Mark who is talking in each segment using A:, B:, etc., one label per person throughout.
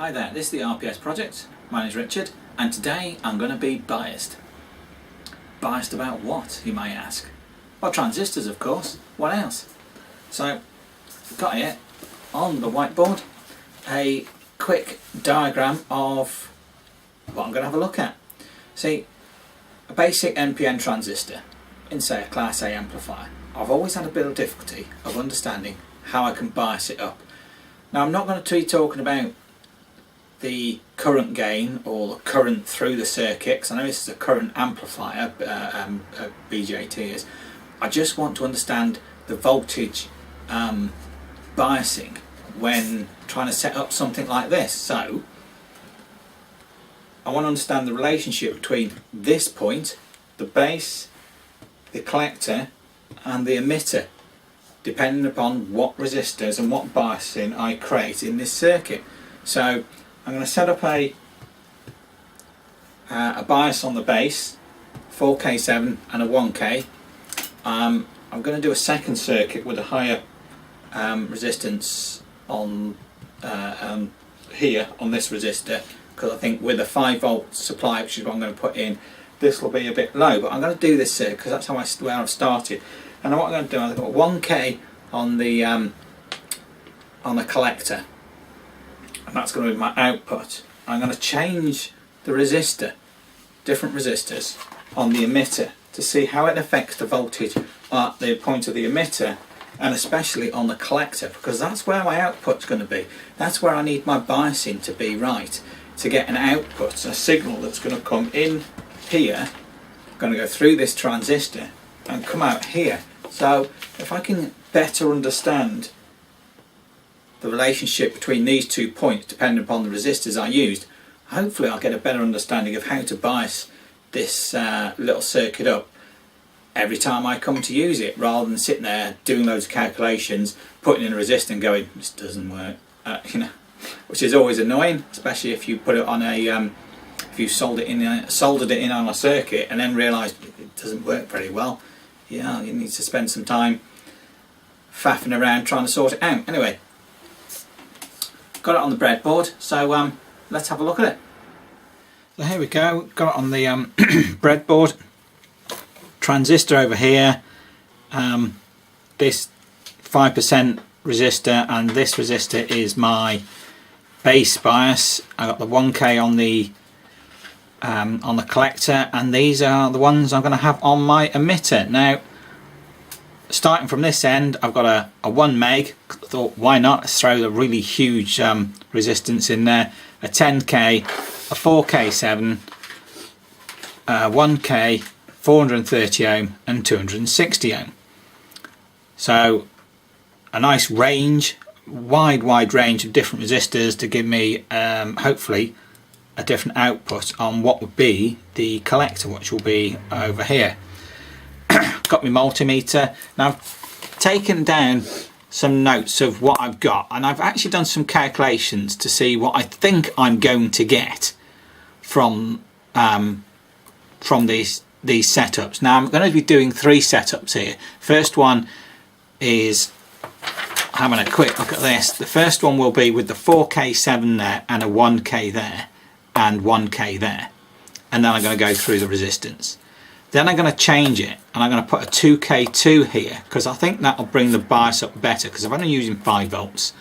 A: Hi there, this is the RPS project. My name is Richard and today I'm going to be biased. Biased about what, you may ask? Well, transistors of course, what else? So, I've got here on the whiteboard a quick diagram of what I'm going to have a look at. See, a basic NPN transistor in say a class A amplifier. I've always had a bit of difficulty of understanding how I can bias it up. Now I'm not going to be talking about the current gain or the current through the circuit, because I know this is a current amplifier, BJT is. I just want to understand the voltage biasing when trying to set up something like this. So I want to understand the relationship between this point, the base, the collector and the emitter, depending upon what resistors and what biasing I create in this circuit. So I'm going to set up a bias on the base, 4K7 and a 1K. I'm going to do a second circuit with a higher resistance on here on this resistor, because I think with a 5 volt supply, which is what I'm going to put in, this will be a bit low. But I'm going to do this circuit because that's where I've started. And what I'm going to do, I've got 1K on the collector, and that's going to be my output. I'm going to change the resistor, different resistors on the emitter, to see how it affects the voltage at the point of the emitter, and especially on the collector, because that's where my output's going to be. That's where I need my biasing to be right, to get an output, a signal that's going to come in here, going to go through this transistor and come out here. So if I can better understand the relationship between these 2 points, depending upon the resistors I used, hopefully I'll get a better understanding of how to bias this little circuit up every time I come to use it, rather than sitting there doing loads of calculations, putting in a resistor and going, this doesn't work, which is always annoying, especially if you put it on a if you soldered it in on a circuit and then realised it doesn't work very well. Yeah, you need to spend some time faffing around trying to sort it out. Anyway, got it on the breadboard, so let's have a look at it. So here we go, got it on the breadboard. Transistor over here, this 5% resistor, and this resistor is my base bias. I got the 1K on the collector, and these are the ones I'm going to have on my emitter. Now, starting from this end, I've got a 1 meg. I thought, why not? Let's throw the really huge resistance in there. A 10K, a 4K7, 1K, 430 ohm and 260 ohm. So a nice range, wide range of different resistors to give me hopefully a different output on what would be the collector, which will be over here. Got my multimeter. Now I've taken down some notes of what I've got, and I've actually done some calculations to see what I think I'm going to get from these setups. Now I'm going to be doing 3 setups here. First one is having a quick look at this. The first one will be with the 4K7 there and a 1K there and 1K there, and then I'm going to go through the resistance. Then I'm going to change it and I'm going to put a 2K2 here, because I think that will bring the bias up better, because I'm only using 5 volts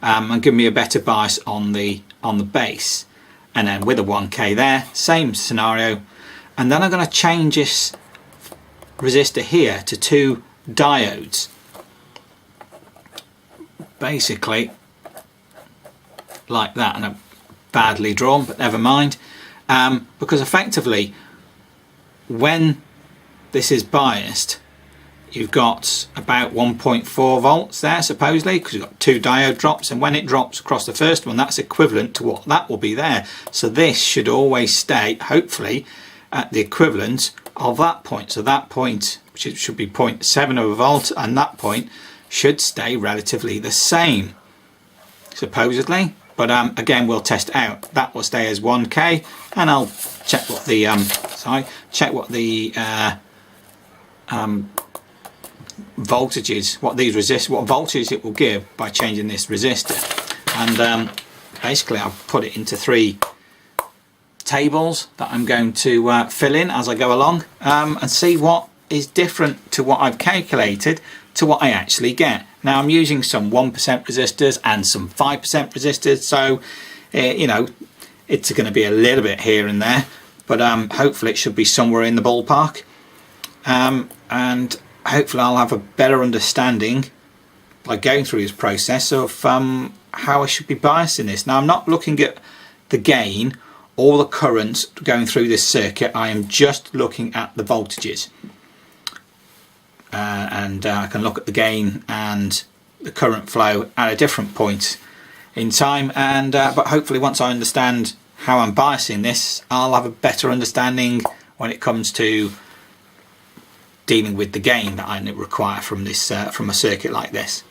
A: and give me a better bias on the base. And then with a 1K there, same scenario. And then I'm going to change this resistor here to 2 diodes, basically like that, and badly drawn, but never mind, because effectively when this is biased, you've got about 1.4 volts there supposedly, because you've got 2 diode drops, and when it drops across the first one, that's equivalent to what that will be there. So this should always stay hopefully at the equivalent of that point. So that point, which should be 0.7 of a volt, and that point should stay relatively the same supposedly, but again we'll test it out. That will stay as 1K, and I'll check what the voltages, what voltage it will give by changing this resistor. And basically I've put it into 3 tables that I'm going to fill in as I go along, and see what is different to what I've calculated to what I actually get. Now I'm using some 1% resistors and some 5% resistors, so you know, it's going to be a little bit here and there, but hopefully it should be somewhere in the ballpark, and hopefully I'll have a better understanding by going through this process of how I should be biasing this. Now I'm not looking at the gain or the current going through this circuit, I am just looking at the voltages, and I can look at the gain and the current flow at a different point in time, and but hopefully once I understand how I'm biasing this, I'll have a better understanding when it comes to dealing with the gain that I require from this from a circuit like this.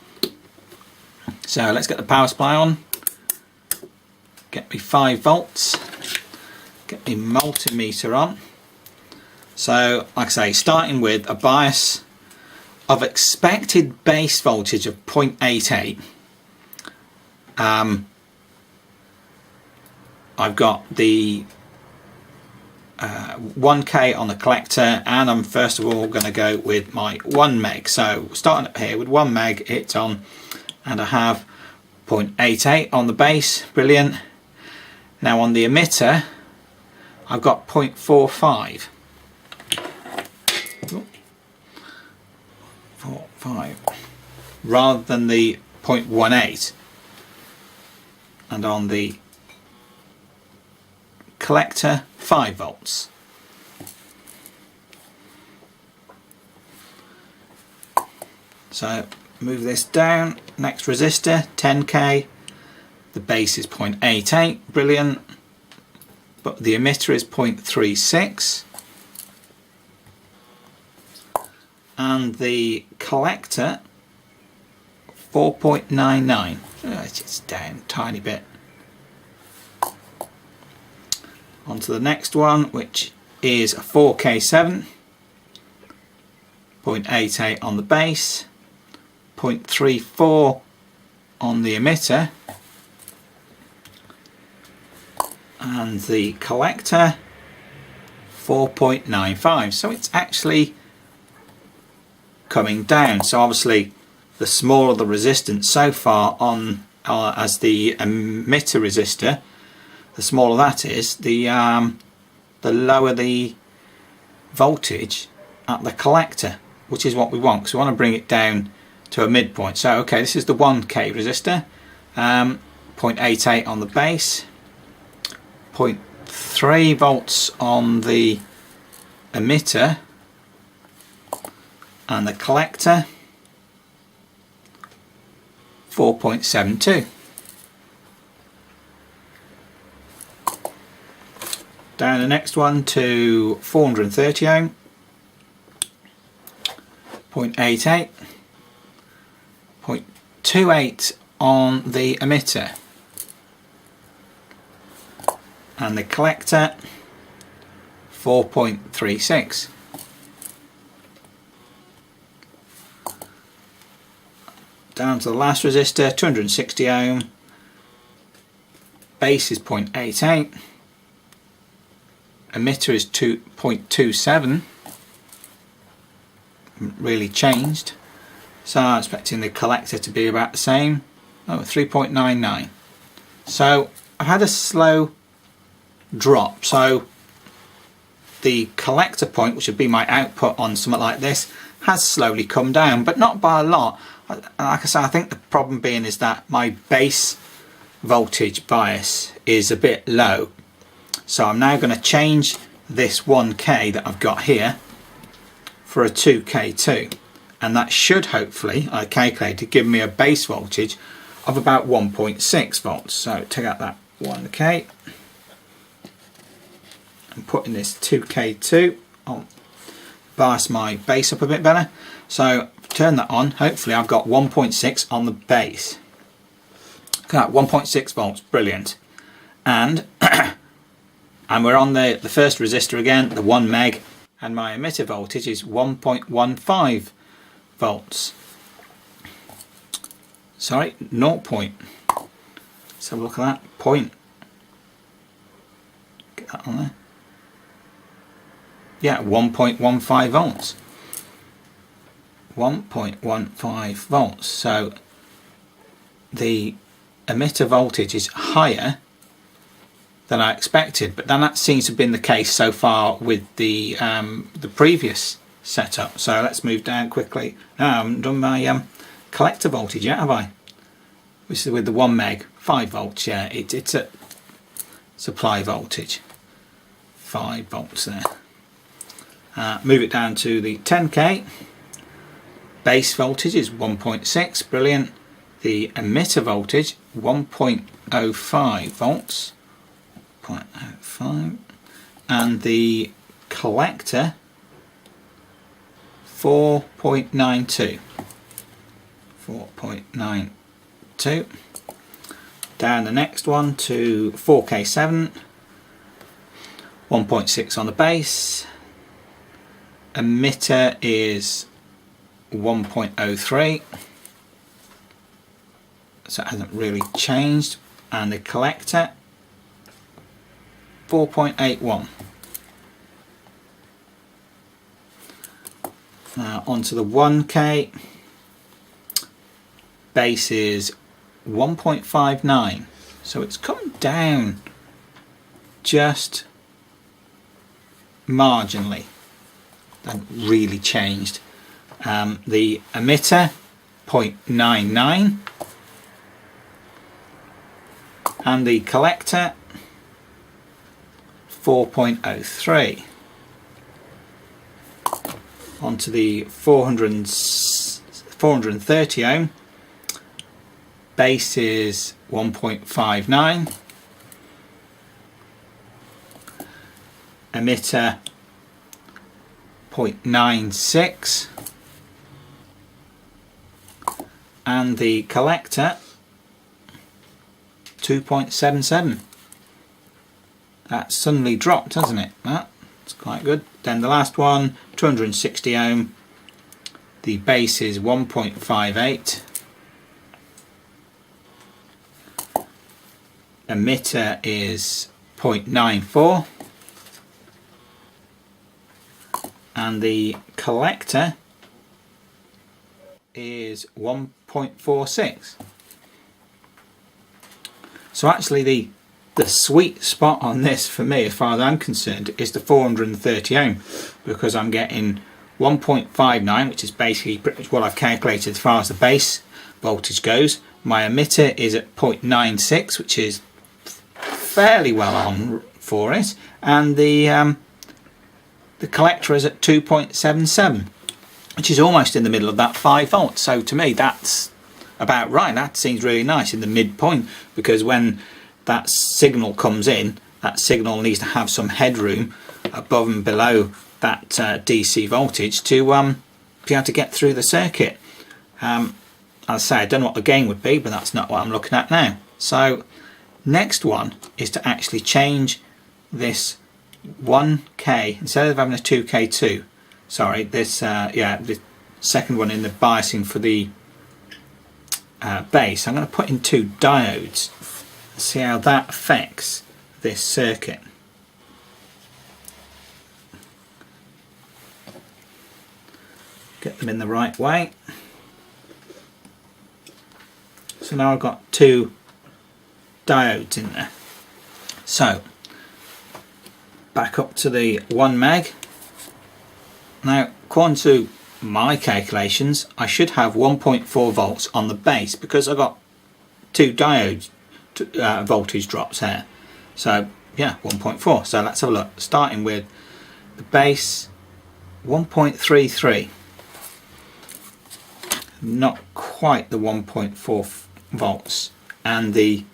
A: So let's get the power supply on, get me 5 volts, get me multimeter on. So like I say, starting with a bias of expected base voltage of 0.88. I've got the 1k on the collector, and I'm first of all going to go with my 1 meg. So starting up here with 1 meg, it's on, and I have 0.88 on the base. Brilliant. Now on the emitter I've got 0.45. 0.45 rather than the 0.18, and on the collector 5 volts. So move this down, next resistor 10k, the base is 0.88, brilliant, but the emitter is 0.36, and the collector 4.99. It's just down a tiny bit. On to the next one, which is a 4K7, 0.88 on the base, 0.34 on the emitter, and the collector 4.95. So it's actually coming down. So obviously the smaller the resistance so far on as the emitter resistor, the smaller that is, the lower the voltage at the collector, which is what we want, because we want to bring it down to a midpoint. So okay, this is the 1k resistor, 0.88 on the base, 0.3 volts on the emitter, and the collector 4.72. Down the next one to 430 ohm, 0.88, 0.28 on the emitter, and the collector 4.36. Down to the last resistor, 260 ohm, base is 0.88, emitter is 2.27, really changed, so I'm expecting the collector to be about the same. 3.99. So I've had a slow drop, so the collector point, which would be my output on something like this, has slowly come down, but not by a lot. Like I said, I think the problem being is that my base voltage bias is a bit low. So I'm now going to change this 1k that I've got here for a 2k2, and that should hopefully, I calculated, give me a base voltage of about 1.6 volts. So take out that 1k and put in this 2k2 on, bias my base up a bit better. So turn that on, hopefully I've got 1.6 on the base. Look at that, 1.6 volts, brilliant. And and we're on the first resistor again, the 1 meg, and my emitter voltage is 1.15 volts. Sorry, 0.15 Let's have a look at that point. Get that on there. Yeah, 1.15 volts. 1.15 volts. So the emitter voltage is higher than I expected, but then that seems to have been the case so far with the previous setup. So let's move down quickly. No, I haven't done my collector voltage yet, have I? This is with the 1 meg, 5 volts. Yeah, it's at supply voltage, 5 volts there. Move it down to the 10k. Base voltage is 1.6, brilliant. The emitter voltage 1.05 volts, 0.05, and the collector 4.92. 4.92. Down the next one to 4k7, 1.6 on the base. Emitter is 1.03, so it hasn't really changed, and the collector 4.81. Now onto the 1k. Base is 1.59, so it's come down just marginally, hasn't really changed. The emitter 0.99 and the collector 4.03. Onto the 430 ohm. Base is 1.59. Emitter 0.96. And the collector 2.77. That suddenly dropped, hasn't it? That's quite good. Then the last one, 260 ohm. The base is 1.58. Emitter is 0.94. And the collector is 1.46. So actually the sweet spot on this for me, as far as I'm concerned, is the 430 ohm, because I'm getting 1.59, which is basically pretty much what I've calculated as far as the base voltage goes. My emitter is at 0.96, which is fairly well on for it, and the collector is at 2.77, which is almost in the middle of that 5 volts. So to me that's about right. That seems really nice in the midpoint, because when that signal comes in, that signal needs to have some headroom above and below that DC voltage to be able to get through the circuit. As I say, I don't know what the gain would be, but that's not what I'm looking at now. So next one is to actually change this 1k, instead of having a 2k2, sorry, this the second one in the biasing for the base, I'm going to put in 2 diodes, see how that affects this circuit. Get them in the right way. So now I've got 2 diodes in there. So back up to the 1 meg. Now according to my calculations I should have 1.4 volts on the base, because I've got 2 diodes voltage drops here. So yeah, 1.4. So let's have a look, starting with the base 1.33, not quite the 1.4 volts, and the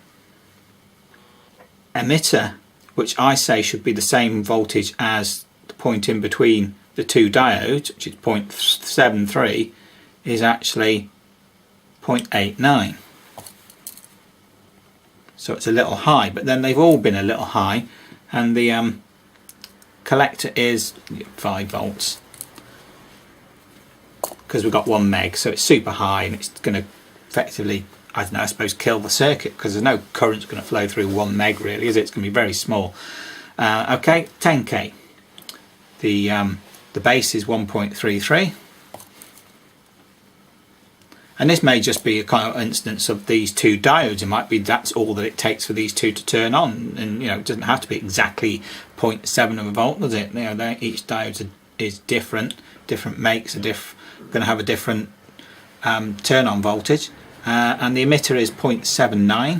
A: emitter, which I say should be the same voltage as the point in between the 2 diodes, which is 0.73, is actually 0.89. So it's a little high, but then they've all been a little high, and the collector is 5 volts, because we've got 1 meg, so it's super high, and it's going to effectively I don't know, I suppose kill the circuit, because there's no current going to flow through 1 meg really, is it? It's going to be very small. Okay, 10k. The base is 1.33. And this may just be a kind of instance of these two diodes. It might be that's all that it takes for these two to turn on, and you know, it doesn't have to be exactly 0.7 of a volt, does it? You know, each diode is different. Different makes are going to have a different turn on voltage, and the emitter is 0.79,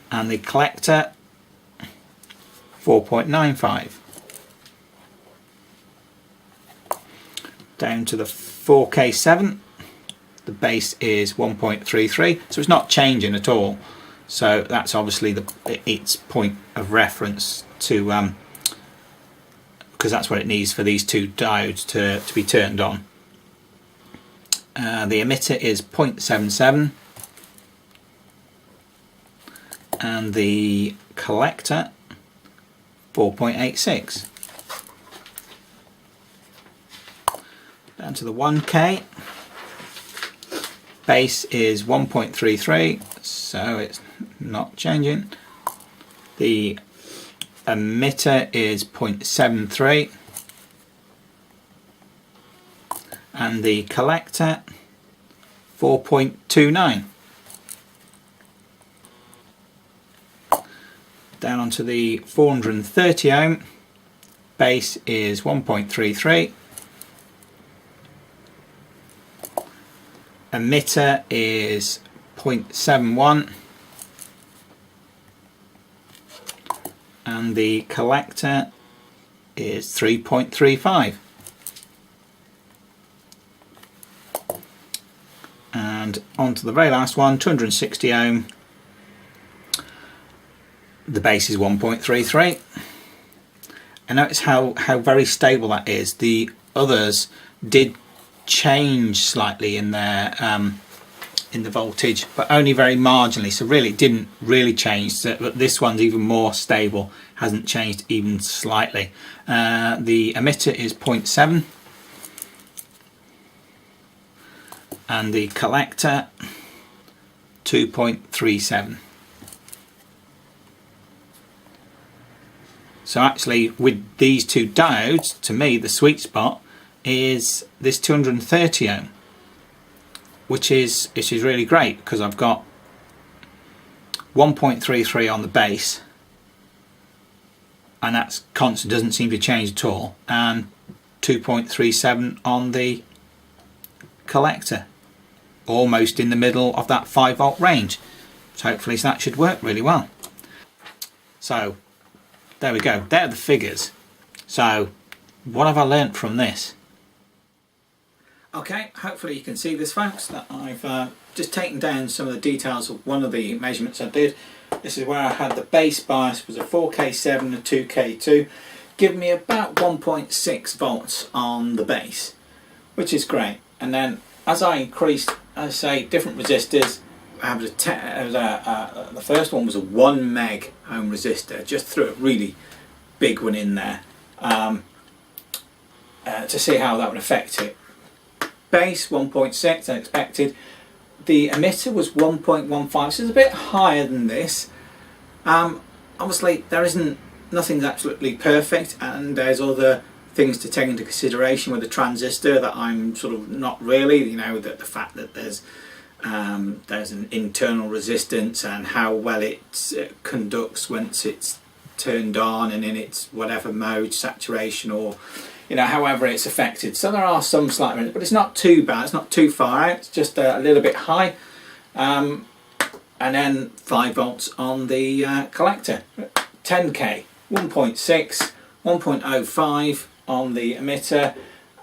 A: and the collector 4.95. Down to the 4K7, the base is 1.33, so it's not changing at all. So that's obviously its point of reference to, because that's what it needs for these two diodes to be turned on. The emitter is 0.77, and the collector 4.86. Down to the 1K, base is 1.33, so it's not changing. The emitter is 0.73, and the collector 4.29. Down onto the 430 ohm, base is 1.33. Emitter is 0.71, and the collector is 3.35. And on to the very last one, 260 ohm, the base is 1.33. And notice how very stable that is. The others did change slightly in their in the voltage, but only very marginally, so really it didn't really change. But this one's even more stable, hasn't changed even slightly. The emitter is 0.7, and the collector 2.37. So actually with these two diodes, to me the sweet spot is this 230 ohm, which is really great, because I've got 1.33 on the base, and that's constant, doesn't seem to change at all, and 2.37 on the collector, almost in the middle of that 5 volt range. So hopefully that should work really well. So there we go, there are the figures. So what have I learnt from this? Okay, hopefully you can see this, folks, that I've just taken down some of the details of one of the measurements I did. This is where I had the base bias was a 4K7 and a 2K2, giving me about 1.6 volts on the base, which is great. And then as I increased, as I say, different resistors, I had the first one was a 1 meg ohm resistor, just threw a really big one in there to see how that would affect it. Base 1.6 as expected. The emitter was 1.15, so it's a bit higher than this. Obviously nothing's absolutely perfect, and there's other things to take into consideration with the transistor that I'm sort of not really, you know, that the fact that there's an internal resistance and how well it conducts once it's turned on and in its whatever mode, saturation, or you know, however it's affected. So there are some slight ranges, but it's not too bad, it's not too far out, it's just a little bit high. And then 5 volts on the collector. 10k, 1.6, 1.05 on the emitter,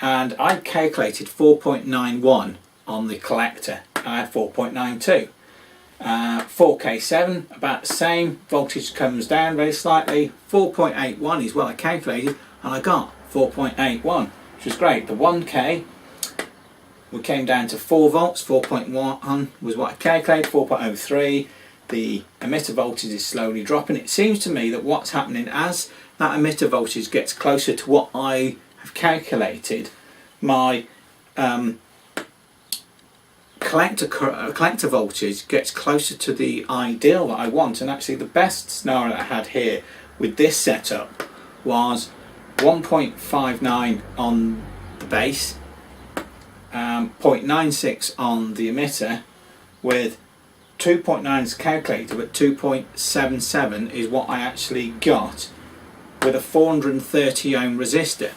A: and I calculated 4.91 on the collector. I had 4.92. 4K7, about the same, voltage comes down very slightly. 4.81 is what I calculated, and I got 4.81, which was great. The 1K, we came down to 4 volts, 4.1 was what I calculated, 4.03. The emitter voltage is slowly dropping. It seems to me that what's happening as that emitter voltage gets closer to what I have calculated, my collector voltage gets closer to the ideal that I want. And actually the best scenario that I had here with this setup was 1.59 on the base, 0.96 on the emitter, with 2.9 is calculated, but 2.77 is what I actually got with a 430 ohm resistor,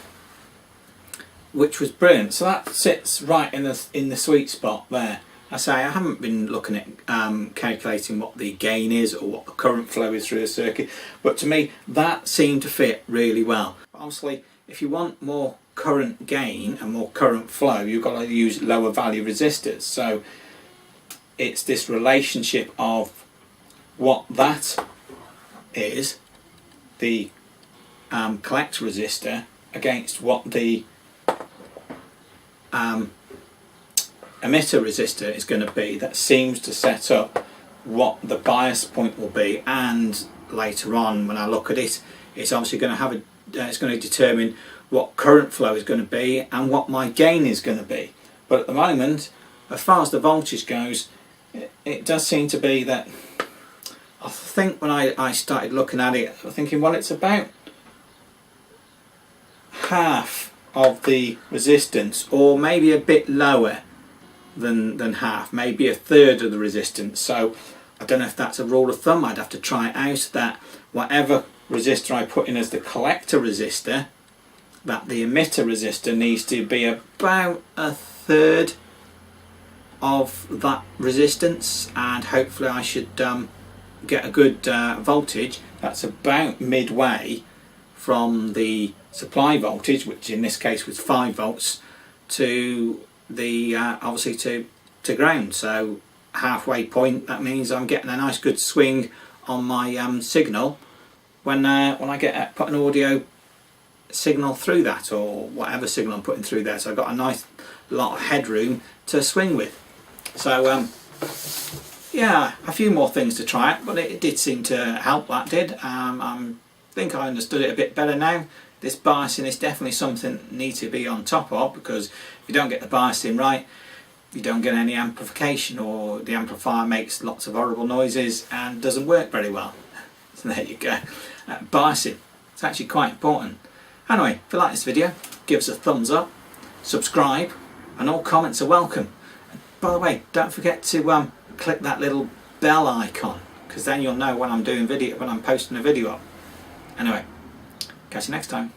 A: which was brilliant. So that sits right in the sweet spot there. I say I haven't been looking at calculating what the gain is or what the current flow is through the circuit, but to me that seemed to fit really well. Obviously, if you want more current gain and more current flow, you've got to use lower value resistors. So it's this relationship of what that is, the collector resistor, against what the emitter resistor is going to be, that seems to set up what the bias point will be. And later on, when I look at it, it's obviously going to have it's going to determine what current flow is going to be and what my gain is going to be. But at the moment, as far as the voltage goes, it does seem to be that, I think when I started looking at it, I'm thinking, well, it's about half of the resistance, or maybe a bit lower than half, maybe a third of the resistance. So I don't know if that's a rule of thumb. I'd have to try it out, that whatever resistor I put in as the collector resistor, that the emitter resistor needs to be about a third of that resistance, and hopefully I should get a good voltage that's about midway from the supply voltage, which in this case was 5 volts, to the obviously to ground. So halfway point, that means I'm getting a nice good swing on my signal when I get put an audio signal through that, or whatever signal I'm putting through there. So I've got a nice lot of headroom to swing with. So yeah, a few more things to try it, but it did seem to help. That did. I think I understood it a bit better now. This biasing is definitely something that needs to be on top of, because if you don't get the biasing right, you don't get any amplification, or the amplifier makes lots of horrible noises and doesn't work very well. So there you go. Biasing, it's actually quite important. Anyway, if you like this video, give us a thumbs up, subscribe, and all comments are welcome. And by the way, don't forget to click that little bell icon, because then you'll know when I'm doing video, when I'm posting a video up. Anyway, catch you next time.